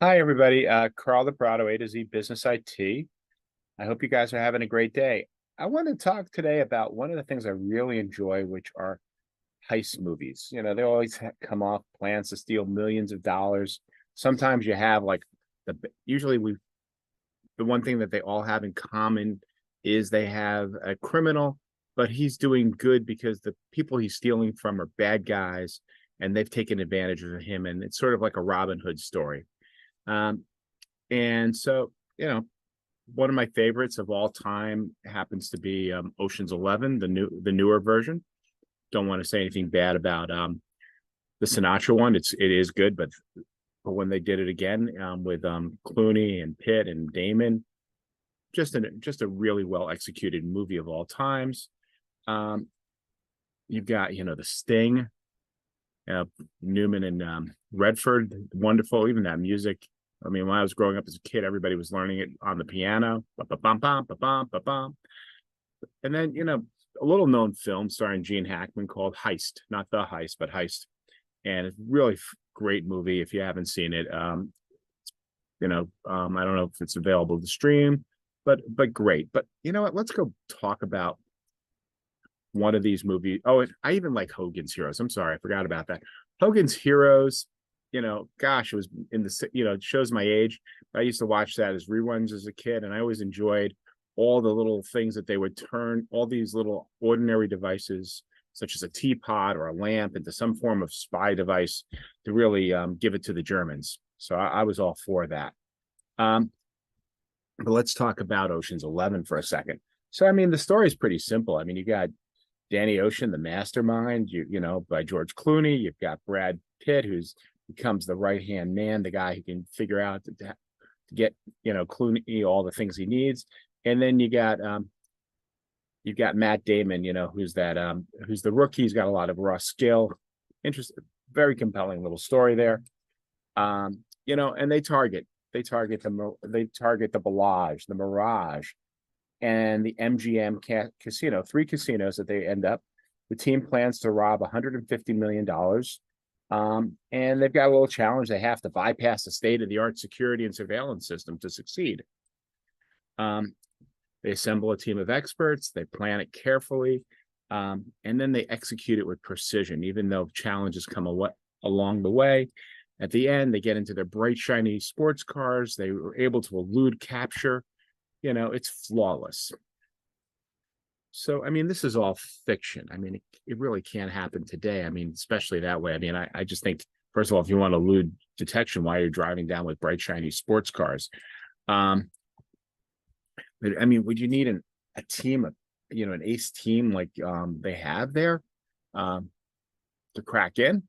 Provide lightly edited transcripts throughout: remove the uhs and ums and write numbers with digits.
Hi, everybody. Carl the Prado, A to Z Business IT. I hope you guys are having a great day. I want to talk today about one of the things I really enjoy, which are heist movies. They always come off plans to steal millions of dollars. Sometimes you have like usually the one thing that they all have in common is they have a criminal, but he's doing good because the people he's stealing from are bad guys and they've taken advantage of him. And it's sort of like a Robin Hood story. Um, and so, you know, one of my favorites of all time happens to be Ocean's 11, the newer version. Don't want to say anything bad about the Sinatra one. It is good, but when they did it again with Clooney and Pitt and Damon, just a really well executed movie of all times. Um, you've got the Sting, uh, Newman and Redford, wonderful. Even that music. I mean, when I was growing up as a kid, everybody was learning it on the piano. Ba-ba-bum, bum, ba-bum, ba-bum. And then, a little known film starring Gene Hackman called Heist, not The Heist, but Heist. And it's really great movie if you haven't seen it. I don't know if it's available to stream, but great. But you know what? Let's go talk about one of these movies. Oh, I even like Hogan's Heroes. I'm sorry, I forgot about that. Hogan's Heroes, gosh, it was in the, it shows my age. I used to watch that as reruns as a kid, and I always enjoyed all the little things that they would turn all these little ordinary devices, such as a teapot or a lamp, into some form of spy device to really give it to the Germans. So I was all for that. Um, but let's talk about Ocean's 11 for a second. So, I mean, the story is pretty simple. I mean, you got Danny Ocean, the mastermind, by George Clooney. You've got Brad Pitt, who's becomes the right hand man, the guy who can figure out to get Clooney all the things he needs. And then you've got Matt Damon, who's the rookie. He's got a lot of raw skill. Interesting, very compelling little story there. And they target the Bellage, the Mirage, and the MGM casino, three casinos that they end up. The team plans to rob $150 million. And they've got a little challenge. They have to bypass the state of the art security and surveillance system to succeed. Um, they assemble a team of experts, they plan it carefully, and then they execute it with precision, even though challenges come along the way. At the end, they get into their bright, shiny sports cars. They were able to elude capture. It's flawless. So, I mean, this is all fiction. I mean, it really can't happen today. I mean, especially that way. I mean, I just think, first of all, if you want to elude detection, why are you driving down with bright, shiny sports cars? Um, but I mean, would you need a team, an ace team like they have there um, to crack in,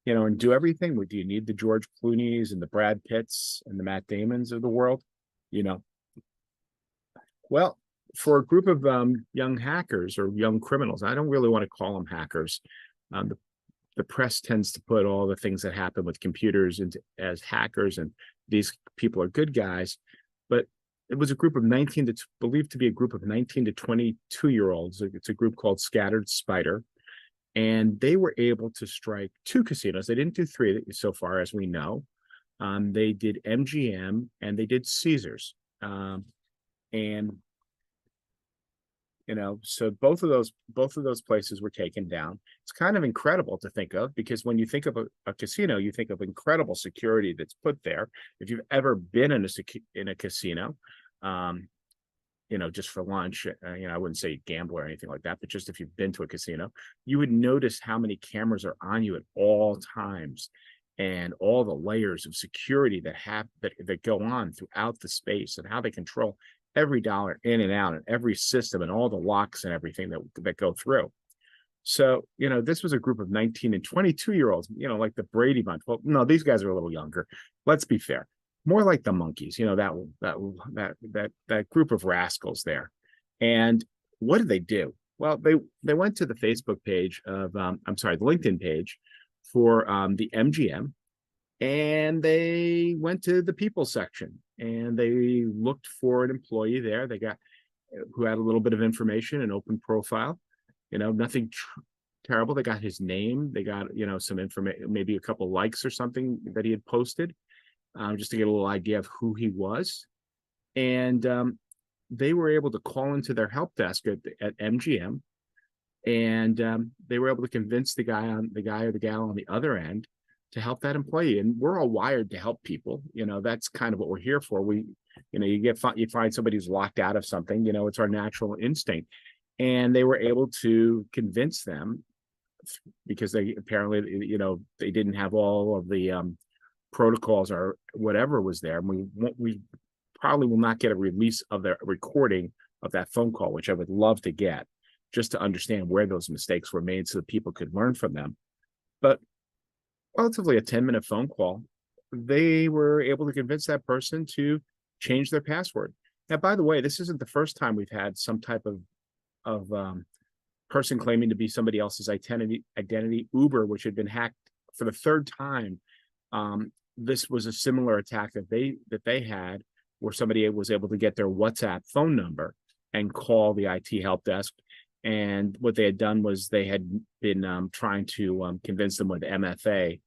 and do everything? Do you need the George Clooney's and the Brad Pitts and the Matt Damons of the world? You know, Well, for a group of young hackers or young criminals, I don't really want to call them hackers. The press tends to put all the things that happen with computers into as hackers, and these people are good guys. But it was a group of 19 to believed to be a group of 19 to 22-year olds. It's a group called Scattered Spider, and they were able to strike two casinos. They didn't do three so far as we know. They did MGM and they did Caesars. And so both of those places were taken down. It's kind of incredible to think of, because when you think of a casino, you think of incredible security that's put there. If you've ever been in a casino, um, just for lunch, I wouldn't say gamble or anything like that, but just if you've been to a casino, you would notice how many cameras are on you at all times, and all the layers of security that go on throughout the space, and how they control every dollar in and out, and every system, and all the locks and everything that go through. So, this was a group of 19 and 22-year-olds, like the Brady Bunch. Well, no, these guys are a little younger. Let's be fair. More like the Monkeys, that group of rascals there. And what did they do? Well, they went to the Facebook page of the LinkedIn page for the MGM, and they went to the people section and they looked for an employee there. They got who had a little bit of information, an open profile, nothing terrible. They got his name. They got, some information, maybe a couple likes or something that he had posted. just to get a little idea of who he was. And they were able to call into their help desk at MGM, and they were able to convince the guy or the gal on the other end to help that employee. And we're all wired to help people. That's kind of what we're here for. You find somebody who's locked out of something. It's our natural instinct. And they were able to convince them, because they apparently, they didn't have all of the protocols or whatever was there. And we probably will not get a release of the recording of that phone call, which I would love to get, just to understand where those mistakes were made so that people could learn from them. But relatively a 10-minute phone call, they were able to convince that person to change their password. Now, by the way, this isn't the first time we've had some type of person claiming to be somebody else's identity. Uber, which had been hacked for the third time. This was a similar attack that they had, where somebody was able to get their WhatsApp phone number and call the IT help desk. And what they had done was they had been trying to convince them with MFA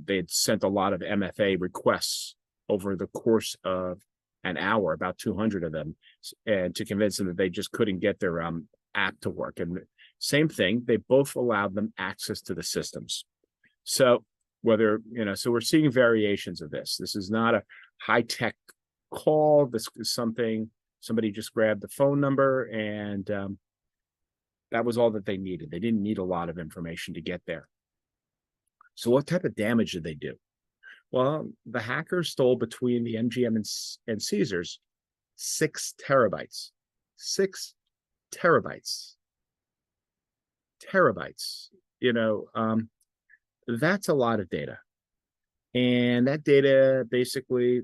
they had sent a lot of MFA requests over the course of an hour, about 200 of them, and to convince them that they just couldn't get their app to work. And same thing, they both allowed them access to the systems. So so we're seeing variations of this. This is not a high-tech call. This is somebody just grabbed the phone number, and that was all that they needed. They didn't need a lot of information to get there. So what type of damage did they do? Well, the hackers stole between the MGM and Caesars 6 terabytes. 6 terabytes. Terabytes. That's a lot of data. And that data basically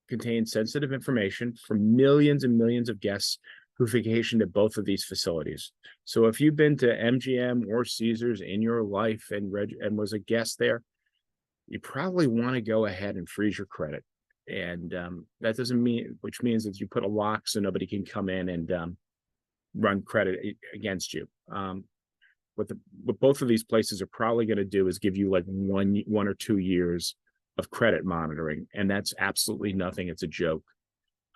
contains sensitive information from millions and millions of guests who vacationed at both of these facilities. So if you've been to MGM or Caesars in your life and was a guest there, you probably want to go ahead and freeze your credit. And that doesn't mean, which means that you put a lock so nobody can come in and run credit against you. What both of these places are probably going to do is give you like one or 2 years of credit monitoring, and that's absolutely nothing. It's a joke.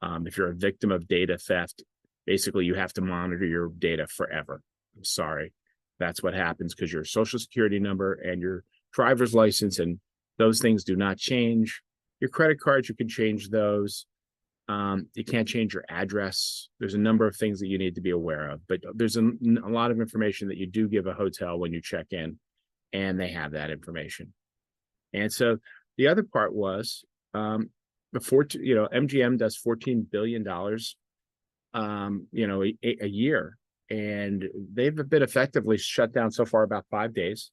If you're a victim of data theft, basically you have to monitor your data forever. I'm sorry, that's what happens, because your social security number and your driver's license and those things do not change. Your credit cards, you can change those. You can't change your address. There's a number of things that you need to be aware of, but there's a lot of information that you do give a hotel when you check in, and they have that information. And so the other part was, MGM does $14 billion, a year, and they've been effectively shut down so far about 5 days.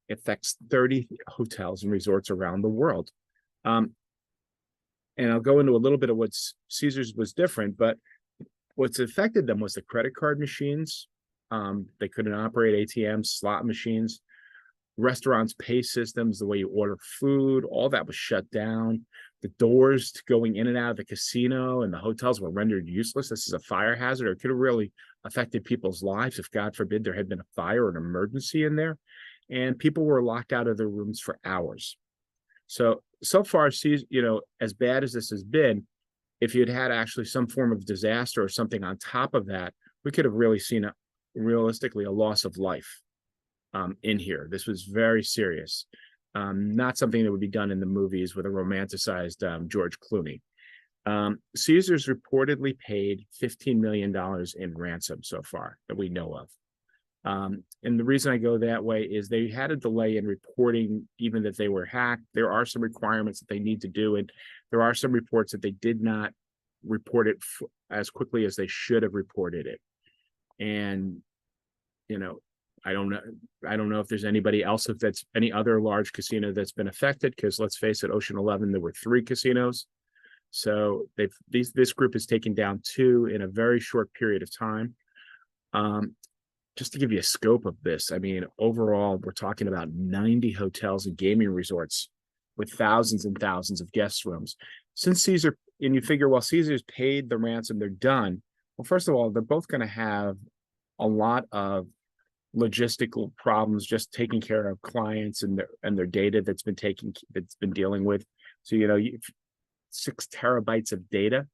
It affects 30 hotels and resorts around the world. And I'll go into a little bit of what Caesars was different, but what's affected them was the credit card machines. They couldn't operate ATMs, slot machines, restaurants' pay systems, the way you order food, all that was shut down. The doors going in and out of the casino and the hotels were rendered useless. This is a fire hazard. It could have really affected people's lives if, God forbid, there had been a fire or an emergency in there. And people were locked out of their rooms for hours. So far, as bad as this has been, if you'd had actually some form of disaster or something on top of that, we could have really seen realistically a loss of life in here. This was very serious. Not something that would be done in the movies with a romanticized George Clooney. Caesars reportedly paid $15 million in ransom so far that we know of. And the reason I go that way is they had a delay in reporting even that they were hacked. There are some requirements that they need to do, and there are some reports that they did not report it as quickly as they should have reported it. And I don't know if there's anybody else, if that's any other large casino that's been affected, because let's face it, Ocean 11, there were 3 casinos. So this group has taken down 2 in a very short period of time. Just to give you a scope of this, I mean, overall, we're talking about 90 hotels and gaming resorts with thousands and thousands of guest rooms. Since Caesar, and you figure, well, Caesar's paid the ransom, they're done. Well, first of all, they're both going to have a lot of logistical problems just taking care of clients and their data that's been dealing with. So, 6 terabytes of data.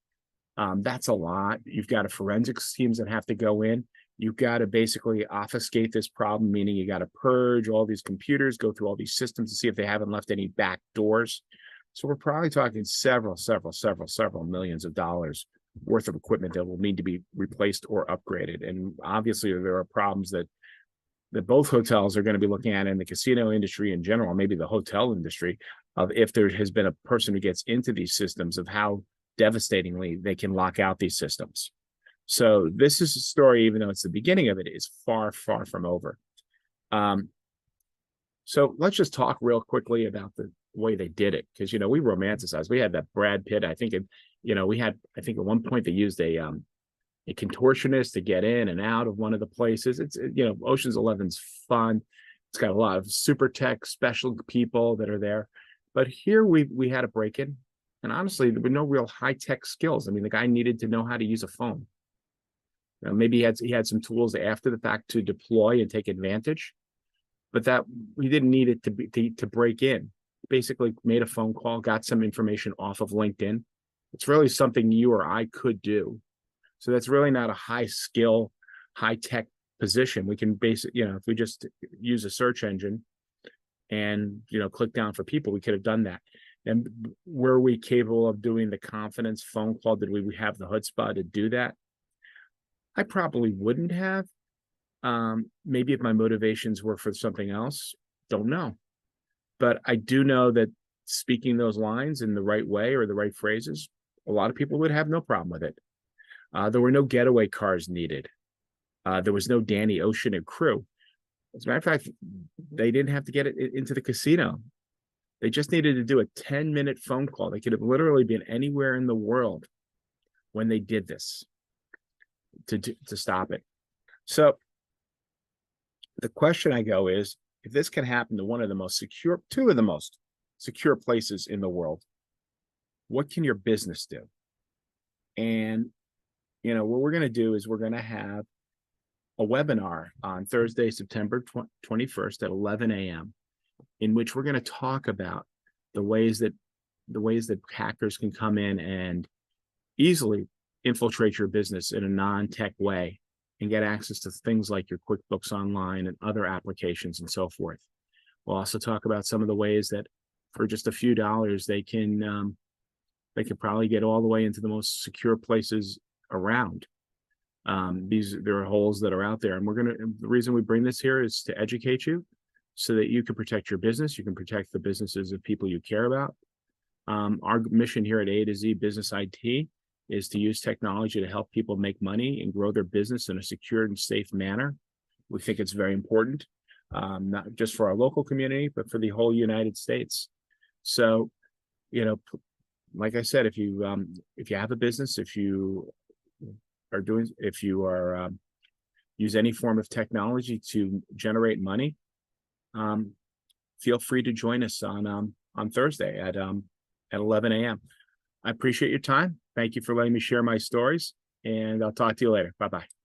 That's a lot. You've got a forensics teams that have to go in. You've got to basically obfuscate this problem, meaning you got to purge all these computers, go through all these systems to see if they haven't left any back doors. So we're probably talking several millions of dollars worth of equipment that will need to be replaced or upgraded. And obviously there are problems that both hotels are going to be looking at in the casino industry in general, maybe the hotel industry, of if there has been a person who gets into these systems, of how devastatingly they can lock out these systems. So this is a story, even though it's the beginning of it, is far from over. So let's just talk real quickly about the way they did it, because we romanticize. We had that Brad Pitt. I think I think at one point they used a contortionist to get in and out of one of the places. It's Ocean's 11's fun. It's got a lot of super tech special people that are there, but here we had a break in, and honestly there were no real high tech skills. I mean, the guy needed to know how to use a phone. Maybe he had some tools after the fact to deploy and take advantage, but that we didn't need it to break in. Basically made a phone call, got some information off of LinkedIn. It's really something you or I could do. So that's really not a high skill, high tech position. We can if we just use a search engine and, click down for people, we could have done that. And were we capable of doing the confidence phone call? Did we have the chutzpah to do that? I probably wouldn't have. Maybe if my motivations were for something else, don't know. But I do know that speaking those lines in the right way or the right phrases, a lot of people would have no problem with it. There were no getaway cars needed. There was no Danny Ocean and crew. As a matter of fact, they didn't have to get it into the casino. They just needed to do a 10-minute phone call. They could have literally been anywhere in the world when they did this to stop it. So the question I go is, if this can happen to two of the most secure places in the world, what can your business do? And, what we're going to do is we're going to have a webinar on Thursday, September 21st at 11 a.m., in which we're going to talk about the ways that hackers can come in and easily infiltrate your business in a non-tech way and get access to things like your QuickBooks Online and other applications and so forth. We'll also talk about some of the ways that for just a few dollars, they can probably get all the way into the most secure places around. There are holes that are out there, and the reason we bring this here is to educate you so that you can protect your business. You can protect the businesses of people you care about. Our mission here at A to Z Business IT is to use technology to help people make money and grow their business in a secure and safe manner. We think it's very important, not just for our local community, but for the whole United States. So, like I said, if you have a business, if you use any form of technology to generate money, feel free to join us on Thursday at 11 a.m. I appreciate your time. Thank you for letting me share my stories, and I'll talk to you later. Bye-bye.